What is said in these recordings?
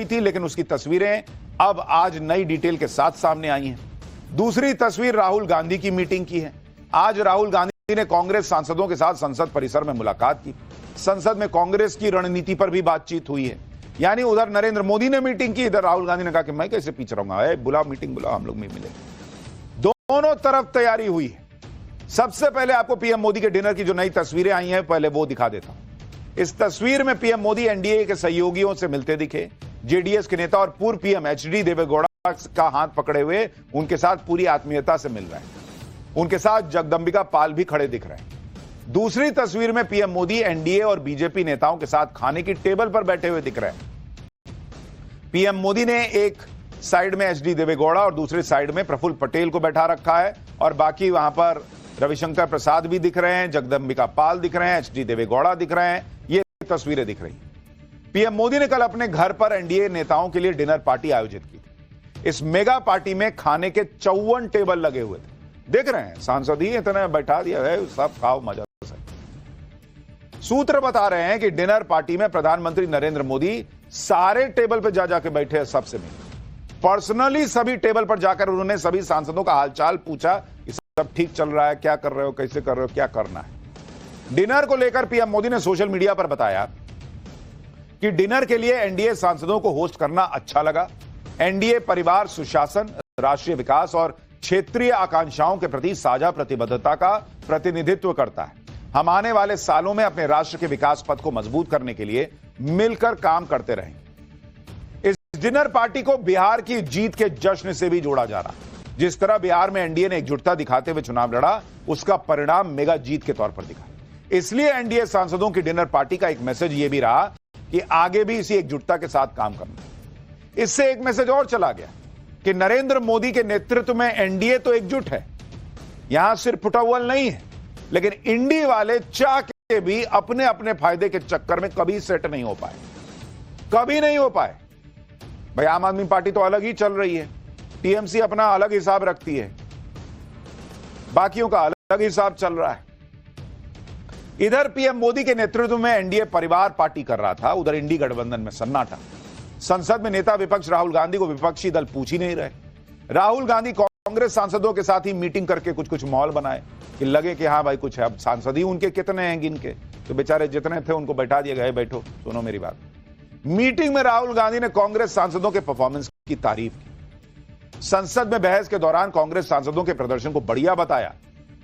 थी, लेकिन उसकी तस्वीरें अब आज नई डिटेल के साथ सामने आई हैं। दूसरी तस्वीर राहुल गांधी की मीटिंग की है। आज राहुल गांधी ने कांग्रेस सांसदों के साथ संसद परिसर में मुलाकात की। संसद में कांग्रेस की रणनीति पर भी बातचीत हुई है। यानी उधर नरेंद्र मोदी ने मीटिंग की, इधर राहुल गांधी ने कहा कि मैं कैसे पीछे रहूंगा, बुलाओ मीटिंग बुलाओ, हम लोग में मिले। दोनों तरफ तैयारी हुई है। सबसे पहले आपको पीएम मोदी के डिनर की जो नई तस्वीरें आई हैं, पहले वो दिखा देता हूं। इस तस्वीर में पीएम मोदी एनडीए के सहयोगियों से मिलते दिखे। जेडीएस के नेता और पूर्व पीएम एचडी देवेगौड़ा का हाथ पकड़े हुए उनके साथ पूरी आत्मीयता से मिल रहे हैं। उनके साथ जगदंबिका पाल भी खड़े दिख रहे हैं। दूसरी तस्वीर में पीएम मोदी एनडीए और बीजेपी नेताओं के साथ खाने की टेबल पर बैठे हुए दिख रहे हैं। पीएम मोदी ने एक साइड में एचडी देवेगौड़ा और दूसरी साइड में प्रफुल्ल पटेल को बैठा रखा है, और बाकी वहां पर रविशंकर प्रसाद भी दिख रहे हैं, जगदंबिका पाल दिख रहे हैं, एचडी देवेगौड़ा दिख रहे हैं। ये तस्वीरें दिख रही हैं। पीएम मोदी ने कल अपने घर पर एनडीए नेताओं के लिए डिनर पार्टी आयोजित की थी। इस मेगा पार्टी में खाने के 54 टेबल लगे हुए थे। देख रहे हैं, सांसद ही इतने बैठा दिया है, सब खाओ मजा से। सूत्र बता रहे हैं कि डिनर पार्टी में प्रधानमंत्री नरेंद्र मोदी सारे टेबल पर जा जाके बैठे हैं, सबसे मिले। पर्सनली सभी टेबल पर जाकर उन्होंने सभी सांसदों का हालचाल पूछा कि सब ठीक चल रहा है, क्या कर रहे हो, कैसे कर रहे हो, क्या करना है। डिनर को लेकर पीएम मोदी ने सोशल मीडिया पर बताया कि डिनर के लिए एनडीए सांसदों को होस्ट करना अच्छा लगा। एनडीए परिवार सुशासन, राष्ट्रीय विकास और क्षेत्रीय आकांक्षाओं के प्रति साझा प्रतिबद्धता का प्रतिनिधित्व करता है। हम आने वाले सालों में अपने राष्ट्र के विकास पथ को मजबूत करने के लिए मिलकर काम करते रहेंगे। इस डिनर पार्टी को बिहार की जीत के जश्न से भी जोड़ा जा रहा है। जिस तरह बिहार में एनडीए ने एकजुटता दिखाते हुए चुनाव लड़ा, उसका परिणाम मेगा जीत के तौर पर दिखा। इसलिए एनडीए सांसदों की डिनर पार्टी का एक मैसेज यह भी रहा कि आगे भी इसी एकजुटता के साथ काम करना। इससे एक मैसेज और चला गया कि नरेंद्र मोदी के नेतृत्व में एनडीए तो एकजुट है, यहां सिर्फ फुटअव्वल नहीं है, लेकिन इंडी वाले चाह के भी अपने अपने फायदे के चक्कर में कभी सेट नहीं हो पाए, कभी नहीं हो पाए। भाई आम आदमी पार्टी तो अलग ही चल रही है, टीएमसी अपना अलग हिसाब रखती है, बाकियों का अलग हिसाब चल रहा है। इधर पीएम मोदी के नेतृत्व में एनडीए परिवार पार्टी कर रहा था, उधर इंडी गठबंधन में सन्नाटा। संसद में नेता विपक्ष राहुल गांधी को विपक्षी दल पूछ ही नहीं रहे। राहुल गांधी कांग्रेस सांसदों के साथ ही मीटिंग करके कुछ माहौल बनाए कि लगे कि हाँ भाई कुछ है। अब सांसद ही उनके कितने हैं गिन के, तो बेचारे जितने थे उनको बैठा दिया गया, बैठो सुनो मेरी बात। मीटिंग में राहुल गांधी ने कांग्रेस सांसदों के परफॉर्मेंस की तारीफ की। संसद में बहस के दौरान कांग्रेस सांसदों के प्रदर्शन को बढ़िया बताया।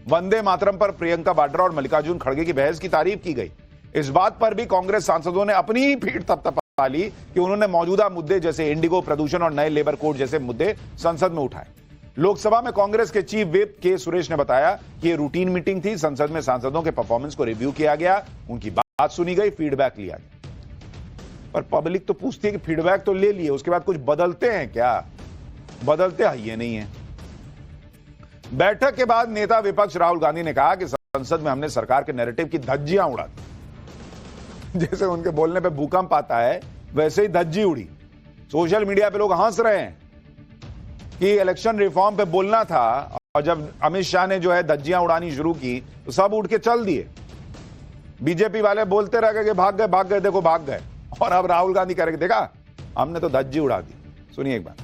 वंदे मातरम पर प्रियंका वाड्रा और मल्लिकार्जुन खड़गे की बहस की तारीफ की गई। इस बात पर भी कांग्रेस सांसदों ने अपनी ही पीठ थपथपा ली कि उन्होंने मौजूदा मुद्दे जैसे इंडिगो, प्रदूषण और नए लेबर कोड जैसे मुद्दे संसद में उठाए। लोकसभा में कांग्रेस के चीफ व्हिप के सुरेश ने बताया कि यह रूटीन मीटिंग थी। संसद में सांसदों के परफॉर्मेंस को रिव्यू किया गया, उनकी बात सुनी गई, फीडबैक लिया गया। पर पब्लिक तो पूछती है कि फीडबैक तो ले लिए, उसके बाद कुछ बदलते हैं क्या? बदलते है ये नहीं है। बैठक के बाद नेता विपक्ष राहुल गांधी ने कहा कि संसद में हमने सरकार के नैरेटिव की धज्जियां उड़ा दी। जैसे उनके बोलने पे भूकंप आता है, वैसे ही धज्जी उड़ी। सोशल मीडिया पे लोग हंस रहे हैं कि इलेक्शन रिफॉर्म पे बोलना था, और जब अमित शाह ने जो है धज्जियां उड़ानी शुरू की तो सब उठ के चल दिए। बीजेपी वाले बोलते रह गए कि भाग गए, देखो भाग गए। और अब राहुल गांधी कह रहे देखा हमने तो धज्जी उड़ा दी। सुनिए एक बार।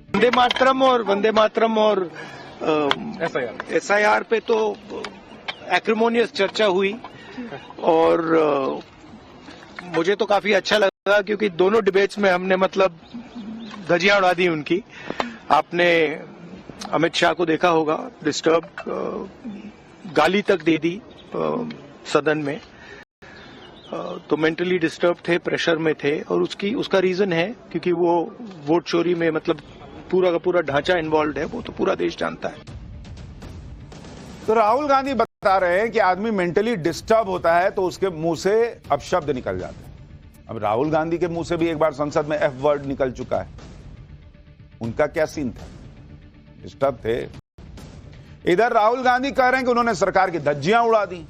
वंदे मातरम और एसआईआर पे तो एक्रिमोनियस चर्चा हुई, और मुझे तो काफी अच्छा लगा क्योंकि दोनों डिबेट्स में हमने मतलब धज्जियां उड़ा दी उनकी। आपने अमित शाह को देखा होगा, डिस्टर्ब गाली तक दे दी सदन में, तो मेंटली डिस्टर्ब थे, प्रेशर में थे, और उसका रीजन है क्योंकि वो वोट चोरी में मतलब पूरा का पूरा ढांचा इन्वॉल्व है, वो तो पूरा देश जानता है। तो राहुल गांधी बता रहे हैं कि आदमी मेंटली डिस्टर्ब होता है तो उसके मुंह से अपशब्द निकल जाते हैं। अब राहुल गांधी के मुंह से भी एक बार संसद में एफ वर्ड निकल चुका है। उनका क्या सीन था? डिस्टर्ब थे। इधर राहुल गांधी कह रहे हैं कि उन्होंने सरकार की धज्जियां उड़ा दी,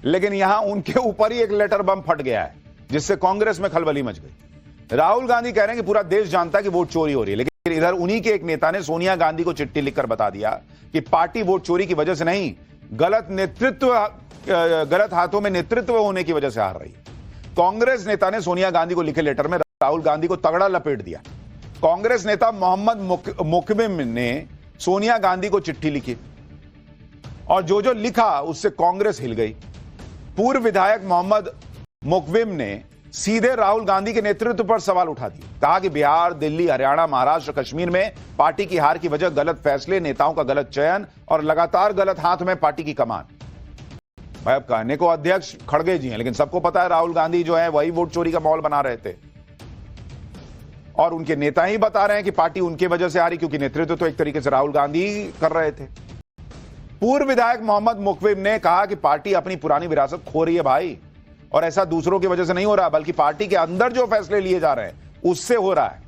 लेकिन यहां उनके ऊपर ही एक लेटर बम फट गया है जिससे कांग्रेस में खलबली मच गई। राहुल गांधी कह रहे हैं कि पूरा देश जानता है कि वोट चोरी हो रही है, लेकिन इधर उन्हीं के एक नेता ने सोनिया गांधी को चिट्ठी लिखकर बता दिया कि पार्टी वोट चोरी की वजह से नहीं, गलत हाथों में नेतृत्व होने की वजह से हार रही है। कांग्रेस नेता ने सोनिया गांधी को लिखे लेटर में राहुल गांधी को तगड़ा लपेट दिया। कांग्रेस नेता मोहम्मद मुकविम ने सोनिया गांधी को चिट्ठी लिखी और जो जो लिखा उससे कांग्रेस हिल गई। पूर्व विधायक मोहम्मद मुकविम ने सीधे राहुल गांधी के नेतृत्व पर सवाल उठा दिए। कहा कि बिहार, दिल्ली, हरियाणा, महाराष्ट्र, कश्मीर में पार्टी की हार की वजह गलत फैसले, नेताओं का गलत चयन और लगातार गलत हाथ में पार्टी की कमान। भाई अब कहने को अध्यक्ष खड़गे जी हैं, लेकिन सबको पता है राहुल गांधी जो है वही वोट चोरी का माहौल बना रहे थे और उनके नेता ही बता रहे हैं कि पार्टी उनकी वजह से हारी, क्योंकि नेतृत्व तो एक तरीके से राहुल गांधी कर रहे थे। पूर्व विधायक मोहम्मद मुकविम ने कहा कि पार्टी अपनी पुरानी विरासत खो रही है भाई, और ऐसा दूसरों की वजह से नहीं हो रहा, बल्कि पार्टी के अंदर जो फैसले लिए जा रहे हैं उससे हो रहा है।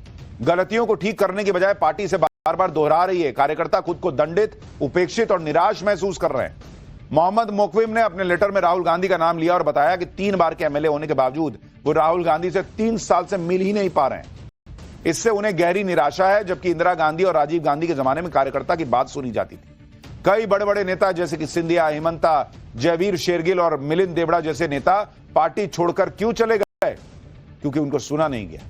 गलतियों को ठीक करने की बजाय पार्टी से बार बार दोहरा रही है। कार्यकर्ता खुद को दंडित, उपेक्षित और निराश महसूस कर रहे हैं। मोहम्मद मुकविम ने अपने लेटर में राहुल गांधी का नाम लिया और बताया कि 3 बार के एमएलए होने के बावजूद वो राहुल गांधी से 3 साल से मिल ही नहीं पा रहे हैं। इससे उन्हें गहरी निराशा है, जबकि इंदिरा गांधी और राजीव गांधी के जमाने में कार्यकर्ता की बात सुनी जाती थी। कई बड़े बड़े नेता जैसे कि सिंधिया, हेमंता, जयवीर शेरगिल और मिलिंद देवड़ा जैसे नेता पार्टी छोड़कर क्यों चले गए? क्योंकि उनको सुना नहीं गया।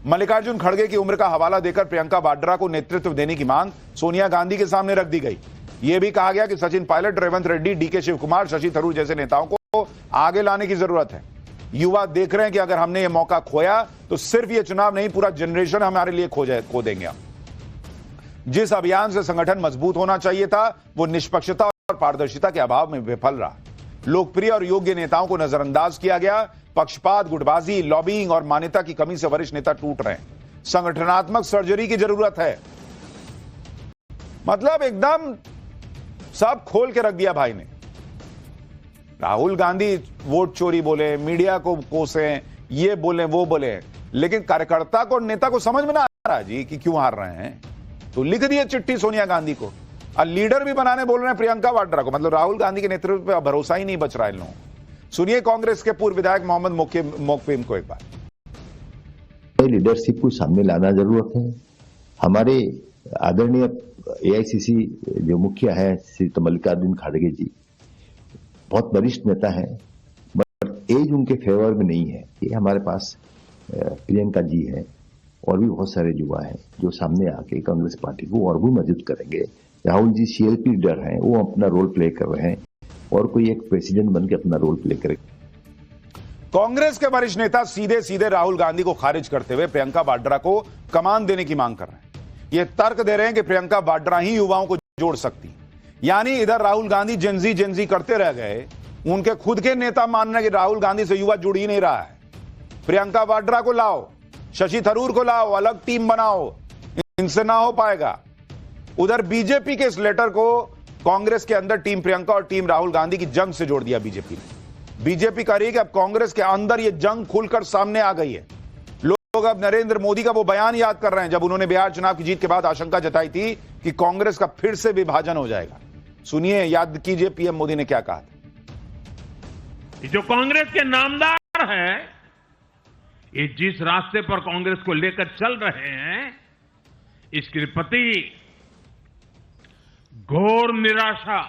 मल्लिकार्जुन खड़गे की उम्र का हवाला देकर प्रियंका वाड्रा को नेतृत्व देने की मांग सोनिया गांधी के सामने रख दी गई। यह भी कहा गया कि सचिन पायलट, रेवंत रेड्डी, डीके शिवकुमार, शशि थरूर जैसे नेताओं को आगे लाने की जरूरत है। युवा देख रहे हैं कि अगर हमने यह मौका खोया तो सिर्फ यह चुनाव नहीं, पूरा जनरेशन हमारे लिए खो देंगे हम। जिस अभियान से संगठन मजबूत होना चाहिए था वो निष्पक्षता और पारदर्शिता के अभाव में विफल रहा। लोकप्रिय और योग्य नेताओं को नजरअंदाज किया गया। पक्षपात, गुटबाजी, लॉबिंग और मान्यता की कमी से वरिष्ठ नेता टूट रहे हैं। संगठनात्मक सर्जरी की जरूरत है। मतलब एकदम सब खोल के रख दिया भाई ने। राहुल गांधी वोट चोरी बोले, मीडिया को कोसे, ये बोले वो बोले, लेकिन कार्यकर्ता को, नेता को समझ में ना आ रहा जी कि क्यों हार रहे हैं। तो लिख दिए चिट्ठी सोनिया गांधी को और लीडर भी बनाने बोल रहे हैं प्रियंका वाड्रा को। मतलब राहुल गांधी के नेतृत्व पर भरोसा ही नहीं बच रहा है इन लोगों को। सुनिए कांग्रेस के पूर्व विधायक मोहम्मद मुकविम को एक बार। लीडरशिप को सामने लाना जरूरत है। हमारे आदरणीय एआईसीसी जो मुखिया है श्री मल्लिकार्जुन खड़गे जी बहुत वरिष्ठ नेता है, बट एज उनके फेवर में नहीं है। ये हमारे पास प्रियंका जी है और भी बहुत सारे युवा हैं जो सामने आके कांग्रेस पार्टी को और भी मजबूत करेंगे। राहुल जी सीएलपी लीडर हैं, वो अपना रोल प्ले कर रहे हैं और कोई एक प्रेसिडेंट बनकर अपना रोल प्ले करेगा। कांग्रेस के वरिष्ठ नेता सीधे सीधे राहुल गांधी को खारिज करते हुए प्रियंका वाड्रा को कमान देने की मांग कर रहे हैं। ये तर्क दे रहे हैं कि प्रियंका वाड्रा ही युवाओं को जोड़ सकती। यानी इधर राहुल गांधी जेंजी करते रह गए, उनके खुद के नेता मान रहे हैं कि राहुल गांधी से युवा जुड़ ही नहीं रहा है। प्रियंका वाड्रा को लाओ, शशि थरूर को लाओ, अलग टीम बनाओ, इनसे ना हो पाएगा। उधर बीजेपी के इस लेटर को कांग्रेस के अंदर टीम प्रियंका और टीम राहुल गांधी की जंग से जोड़ दिया बीजेपी ने। बीजेपी कह रही है कि अब कांग्रेस के अंदर यह जंग खुलकर सामने आ गई है। लोग अब नरेंद्र मोदी का वो बयान याद कर रहे हैं जब उन्होंने बिहार चुनाव की जीत के बाद आशंका जताई थी कि कांग्रेस का फिर से विभाजन हो जाएगा। सुनिए, याद कीजिए पीएम मोदी ने क्या कहा था। जो कांग्रेस के नामदार हैं, ये जिस रास्ते पर कांग्रेस को लेकर चल रहे हैं, इसके प्रति घोर निराशा,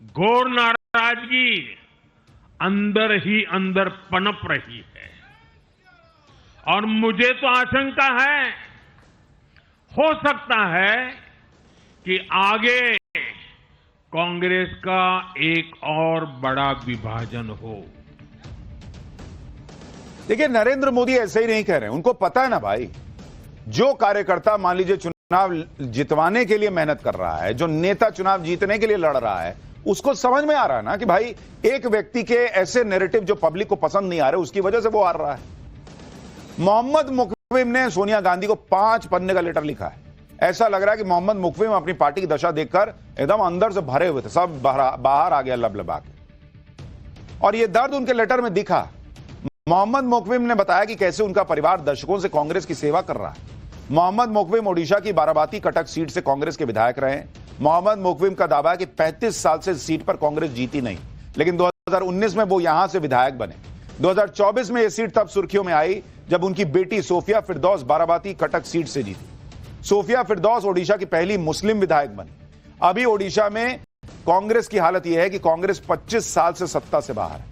घोर नाराजगी अंदर ही अंदर पनप रही है। और मुझे तो आशंका है, हो सकता है कि आगे कांग्रेस का एक और बड़ा विभाजन हो। देखिए, नरेंद्र मोदी ऐसे ही नहीं कह रहे हैं। उनको पता है ना भाई, जो कार्यकर्ता मान लीजिए चुनाव जितवाने के लिए मेहनत कर रहा है, जो नेता चुनाव जीतने के लिए लड़ रहा है, उसको समझ में आ रहा है ना कि भाई एक व्यक्ति के ऐसे नैरेटिव जो पब्लिक को पसंद नहीं आ रहे, उसकी वजह से वो हार रहा है। मोहम्मद मुकविम ने सोनिया गांधी को 5 पन्ने का लेटर लिखा है। ऐसा लग रहा है कि मोहम्मद मुकविम अपनी पार्टी की दशा देखकर एकदम अंदर से भरे हुए थे, सब बाहर आ गया लबलबा के। और यह दर्द उनके लेटर में दिखा। मोहम्मद मुकविम ने बताया कि कैसे उनका परिवार दशकों से कांग्रेस की सेवा कर रहा है। मोहम्मद मुकविम ओडिशा की बाराबाती कटक सीट से कांग्रेस के विधायक रहे। मोहम्मद मुकविम का दावा है कि 35 साल से सीट पर कांग्रेस जीती नहीं, लेकिन 2019 में वो यहां से विधायक बने। 2024 में यह सीट तब सुर्खियों में आई जब उनकी बेटी सोफिया फिरदौस बाराबाती कटक सीट से जीती। सोफिया फिरदौस ओडिशा की पहली मुस्लिम विधायक बनी। अभी ओडिशा में कांग्रेस की हालत यह है कि कांग्रेस 25 साल से सत्ता से बाहर है।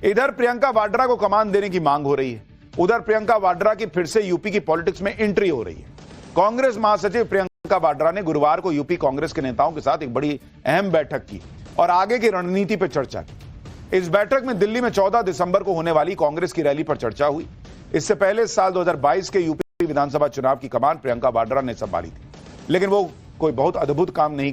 इधर प्रियंका वाड्रा को कमान देने की मांग हो रही है, उधर प्रियंका वाड्रा की फिर से यूपी की पॉलिटिक्स में एंट्री हो रही है। कांग्रेस महासचिव प्रियंका वाड्रा ने गुरुवार को यूपी कांग्रेस के नेताओं के साथ एक बड़ी अहम बैठक की और आगे की रणनीति पर चर्चा की। इस बैठक में दिल्ली में 14 दिसंबर को होने वाली कांग्रेस की रैली पर चर्चा हुई। इससे पहले साल 2022 के यूपी विधानसभा चुनाव की कमान प्रियंका वाड्रा ने संभाली थी, लेकिन वो कोई बहुत अद्भुत काम नहीं कर